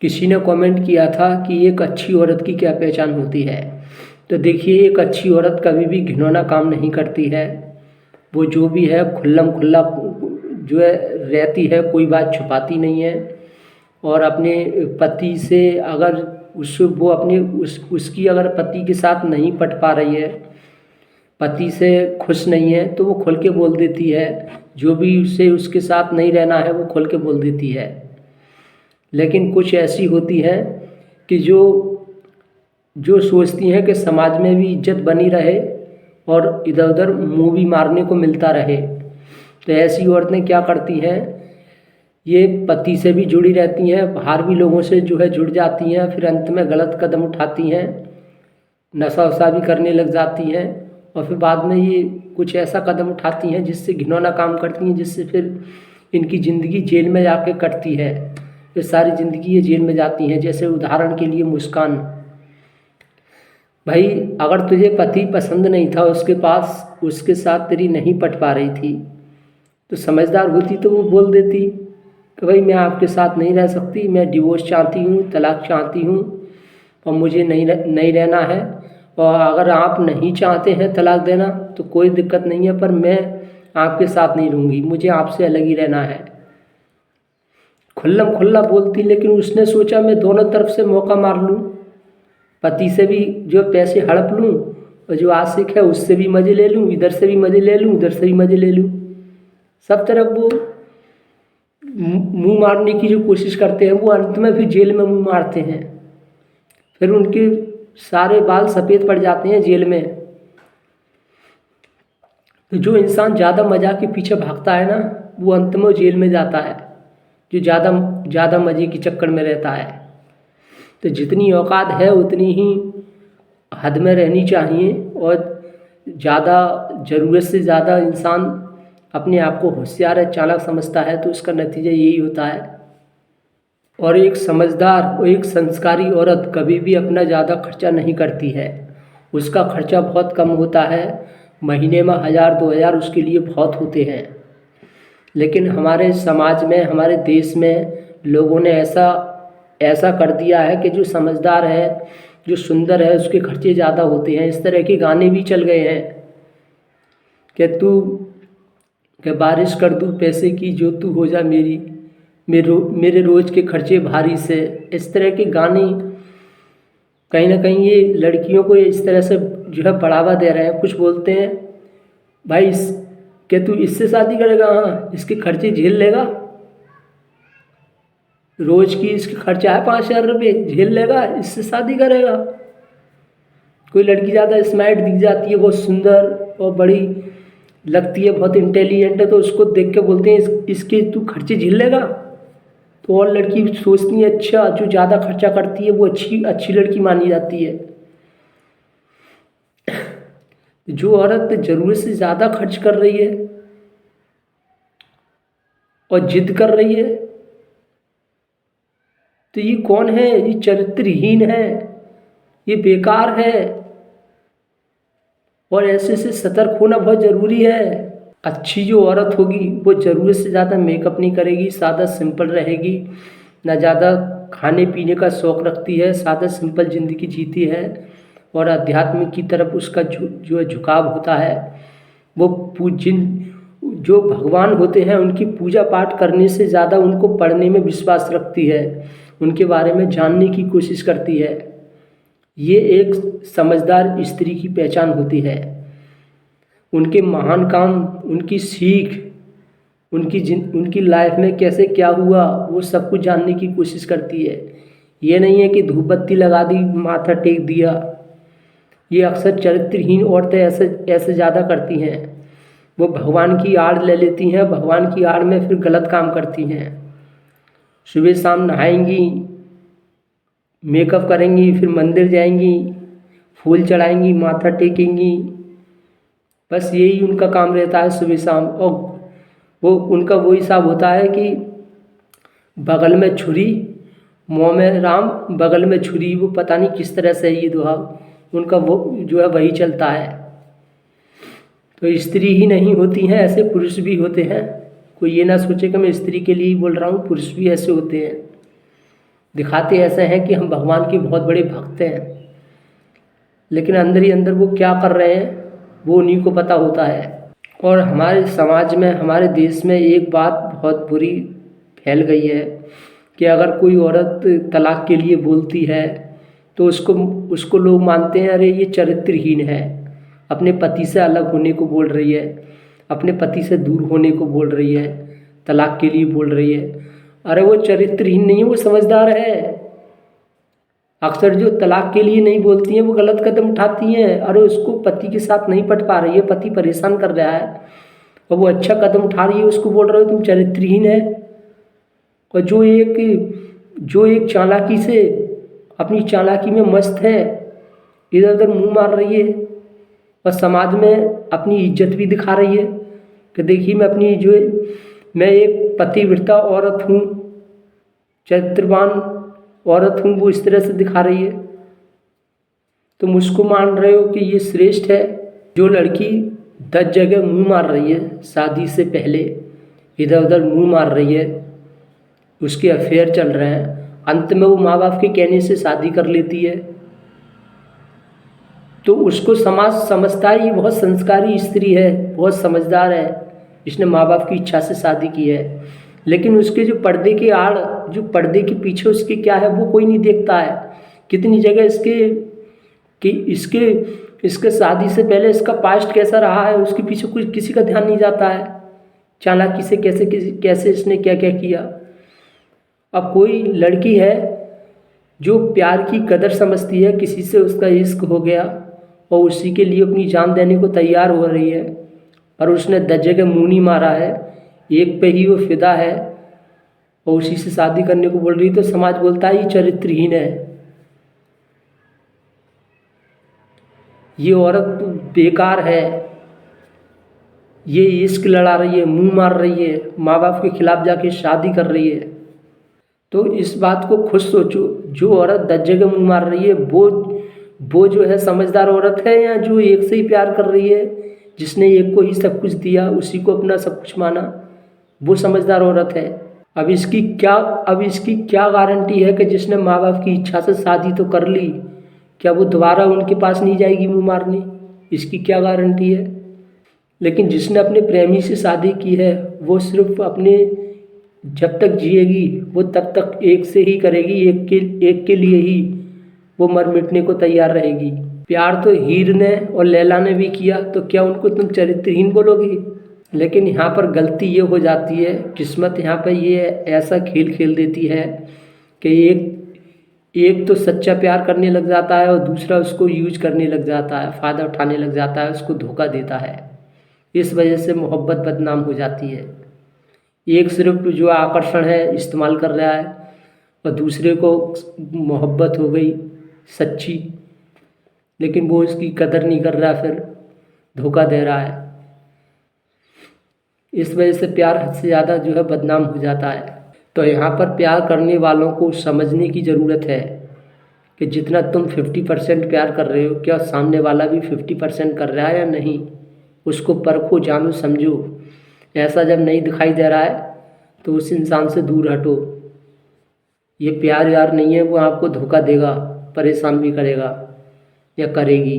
किसी ने कमेंट किया था कि एक अच्छी औरत की क्या पहचान होती है। तो देखिए, एक अच्छी औरत कभी भी घिनौना काम नहीं करती है। वो जो भी है खुल्लम खुल्ला जो है रहती है, कोई बात छुपाती नहीं है। और अपने पति से अगर वो अपने उसकी अगर पति के साथ नहीं पट पा रही है, पति से खुश नहीं है, तो वो खुल के बोल देती है। जो भी उसे उसके साथ नहीं रहना है वो खुल के बोल देती है। लेकिन कुछ ऐसी होती है कि जो जो सोचती हैं कि समाज में भी इज्जत बनी रहे और इधर उधर मुंह भी मारने को मिलता रहे। तो ऐसी औरतें क्या करती हैं, ये पति से भी जुड़ी रहती हैं, बाहर भी लोगों से जो है जुड़ जाती हैं, फिर अंत में गलत कदम उठाती हैं, नशा वशा भी करने लग जाती हैं, और फिर बाद में ये कुछ ऐसा कदम उठाती हैं जिससे घिनौना काम करती हैं, जिससे फिर इनकी ज़िंदगी जेल में जाके कटती है। फिर सारी ज़िंदगी ये जेल में जाती हैं। जैसे उदाहरण के लिए मुस्कान। भाई, अगर तुझे पति पसंद नहीं था, उसके पास उसके साथ तेरी नहीं पट पा रही थी, तो समझदार होती तो वो बोल देती कि भाई मैं आपके साथ नहीं रह सकती, मैं डिवोर्स चाहती हूँ, तलाक चाहती हूँ और मुझे नहीं रहना है। और अगर आप नहीं चाहते हैं तलाक देना तो कोई दिक्कत नहीं है, पर मैं आपके साथ नहीं रहूँगी, मुझे आपसे अलग ही रहना है। खुल्लम खुल्ला बोलती, लेकिन उसने सोचा मैं दोनों तरफ से मौका मार लूँ, पति से भी जो पैसे हड़प लूँ और जो आशिक है उससे भी मज़े ले लूँ, इधर से भी मज़े ले लूँ, उधर से भी मज़े ले लूँ। सब तरफ वो मुंह मारने की जो कोशिश करते हैं, वो अंत में फिर जेल में मुंह मारते हैं। फिर उनके सारे बाल सफ़ेद पड़ जाते हैं जेल में। तो जो इंसान ज़्यादा मज़ा के पीछे भागता है ना, वो अंत में जेल में जाता है, जो ज़्यादा मज़े के चक्कर में रहता है। तो जितनी औकात है उतनी ही हद में रहनी चाहिए, और ज़्यादा ज़रूरत से ज़्यादा इंसान अपने आप को होशियार है, चालाक समझता है, तो उसका नतीजा यही होता है। और एक समझदार और एक संस्कारी औरत कभी भी अपना ज़्यादा खर्चा नहीं करती है। उसका खर्चा बहुत कम होता है, महीने में 1000-2000 उसके लिए बहुत होते हैं। लेकिन हमारे समाज में, हमारे देश में लोगों ने ऐसा कर दिया है कि जो समझदार है, जो सुंदर है, उसके खर्चे ज़्यादा होते हैं। इस तरह के गाने भी चल गए हैं कि बारिश कर दूँ पैसे की, जो तू हो जा मेरे रोज़ के खर्चे भारी से। इस तरह के गाने कहीं ना कहीं ये लड़कियों को इस तरह से जो है बढ़ावा दे रहे हैं। कुछ बोलते हैं भाई क्या तू इससे शादी करेगा, हाँ इसके खर्चे झेल लेगा, रोज़ की इसके खर्चा है 5000 रुपये, झेल लेगा, इससे शादी करेगा। कोई लड़की ज़्यादा स्मार्ट दिख जाती है, बहुत सुंदर और बड़ी लगती है, बहुत इंटेलिजेंट है, तो उसको देख के बोलते हैं इसके तू खर्चे झेल लेगा। तो और लड़की सोचती है अच्छा जो ज़्यादा खर्चा करती है वो अच्छी लड़की मानी जाती है। जो औरत ज़रूरत से ज़्यादा खर्च कर रही है और जिद कर रही है, तो ये कौन है? ये चरित्रहीन है, ये बेकार है, और ऐसे से सतर्क होना बहुत ज़रूरी है। अच्छी जो औरत होगी वो ज़रूरत से ज़्यादा मेकअप नहीं करेगी, सादा सिंपल रहेगी, ना ज़्यादा खाने पीने का शौक़ रखती है, सादा सिंपल ज़िंदगी जीती है, और अध्यात्म की तरफ उसका जो है झुकाव होता है। वो जो भगवान होते हैं उनकी पूजा पाठ करने से ज़्यादा उनको पढ़ने में विश्वास रखती है, उनके बारे में जानने की कोशिश करती है। ये एक समझदार स्त्री की पहचान होती है। उनके महान काम, उनकी सीख, उनकी लाइफ में कैसे क्या हुआ, वो सब कुछ जानने की कोशिश करती है। ये नहीं है कि धूप बत्ती लगा दी, माथा टेक दिया। ये अक्सर चरित्रहीन औरतें ऐसे ज़्यादा करती हैं। वो भगवान की आड़ ले लेती हैं, भगवान की आड़ में फिर गलत काम करती हैं। सुबह शाम नहाएंगी, मेकअप करेंगी, फिर मंदिर जाएंगी, फूल चढ़ाएंगी, माथा टेकेंगी, बस यही उनका काम रहता है सुबह शाम। और उनका वो हिसाब होता है कि बगल में छुरी मुँह में राम, बगल में छुरी, वो पता नहीं किस तरह से ये दोहा उनका वो जो है वही चलता है। तो स्त्री ही नहीं होती हैं, ऐसे पुरुष भी होते हैं। कोई ये ना सोचे कि मैं स्त्री के लिए ही बोल रहा हूँ, पुरुष भी ऐसे होते हैं। दिखाते ऐसे हैं कि हम भगवान के बहुत बड़े भक्त हैं, लेकिन अंदर ही अंदर वो क्या कर रहे हैं वो उन्हीं को पता होता है। और हमारे समाज में, हमारे देश में एक बात बहुत बुरी फैल गई है कि अगर कोई औरत तलाक के लिए बोलती है तो उसको लोग मानते हैं, अरे ये चरित्रहीन है, अपने पति से अलग होने को बोल रही है, अपने पति से दूर होने को बोल रही है, तलाक के लिए बोल रही है। अरे वो चरित्रहीन नहीं है, वो समझदार है। अक्सर जो तलाक के लिए नहीं बोलती हैं वो गलत कदम उठाती हैं। अरे उसको पति के साथ नहीं पट पा रही है, पति परेशान कर रहा है और वो अच्छा कदम उठा रही है, उसको बोल रहे हो तुम चरित्रहीन है। और जो एक चालाकी से, अपनी चालाकी में मस्त है, इधर उधर मुंह मार रही है और समाज में अपनी इज्जत भी दिखा रही है कि देखिए मैं एक पतिव्रता औरत हूँ, चरित्रवान औरत हूँ, वो इस तरह से दिखा रही है। तुम उसको मान रहे हो कि ये श्रेष्ठ है। जो लड़की 10 जगह मुंह मार रही है शादी से पहले, इधर उधर मुंह मार रही है, उसके अफेयर चल रहे हैं, अंत में वो माँ बाप के कहने से शादी कर लेती है, तो उसको समाज समझता है ये बहुत संस्कारी स्त्री है, बहुत समझदार है, इसने माँ बाप की इच्छा से शादी की है। लेकिन उसके जो पर्दे के पीछे उसके क्या है वो कोई नहीं देखता है। कितनी जगह इसके शादी से पहले इसका पास्ट कैसा रहा है उसके पीछे कुछ किसी का ध्यान नहीं जाता है। चालाकी से कैसे इसने क्या क्या किया। अब कोई लड़की है जो प्यार की कदर समझती है, किसी से उसका इश्क हो गया और उसी के लिए अपनी जान देने को तैयार हो रही है, और उसने 10 जगह मुँह नहीं मारा है, एक पे ही वो फिदा है और उसी से शादी करने को बोल रही, तो समाज बोलता है ये चरित्रहीन है, ये औरत बेकार है, ये इश्क लड़ा रही है, मुंह मार रही है, माँ बाप के खिलाफ जाके शादी कर रही है। तो इस बात को खुद सोचो, जो औरत 10 जगह मुंह मार रही है वो जो है समझदार औरत है, या जो एक से ही प्यार कर रही है, जिसने एक को ही सब कुछ दिया, उसी को अपना सब कुछ माना, वो समझदार औरत है। अब इसकी क्या गारंटी है कि जिसने माँ बाप की इच्छा से शादी तो कर ली, क्या वो दोबारा उनके पास नहीं जाएगी मुंह मारने? इसकी क्या गारंटी है? लेकिन जिसने अपने प्रेमी से शादी की है वो सिर्फ अपने, जब तक जिएगी वो तब तक एक से ही करेगी, एक के लिए ही वो मर मिटने को तैयार रहेगी। प्यार तो हीर ने और लैला ने भी किया, तो क्या उनको तुम चरित्रहीन बोलोगी? लेकिन यहाँ पर गलती ये हो जाती है, किस्मत यहाँ पर ये ऐसा खेल खेल देती है कि एक तो सच्चा प्यार करने लग जाता है और दूसरा उसको यूज करने लग जाता है, फ़ायदा उठाने लग जाता है, उसको धोखा देता है। इस वजह से मोहब्बत बदनाम हो जाती है। एक सिर्फ जो आकर्षण है इस्तेमाल कर रहा है और दूसरे को मोहब्बत हो गई सच्ची, लेकिन वो इसकी कदर नहीं कर रहा, फिर धोखा दे रहा है। इस वजह से प्यार हद से ज़्यादा जो है बदनाम हो जाता है। तो यहाँ पर प्यार करने वालों को समझने की ज़रूरत है कि जितना तुम 50% प्यार कर रहे हो, क्या सामने वाला भी 50% कर रहा है या नहीं। उसको परखो, जानो, समझो। ऐसा जब नहीं दिखाई दे रहा है तो उस इंसान से दूर हटो। ये प्यार यार नहीं है, वो आपको धोखा देगा, परेशान भी करेगा या करेगी।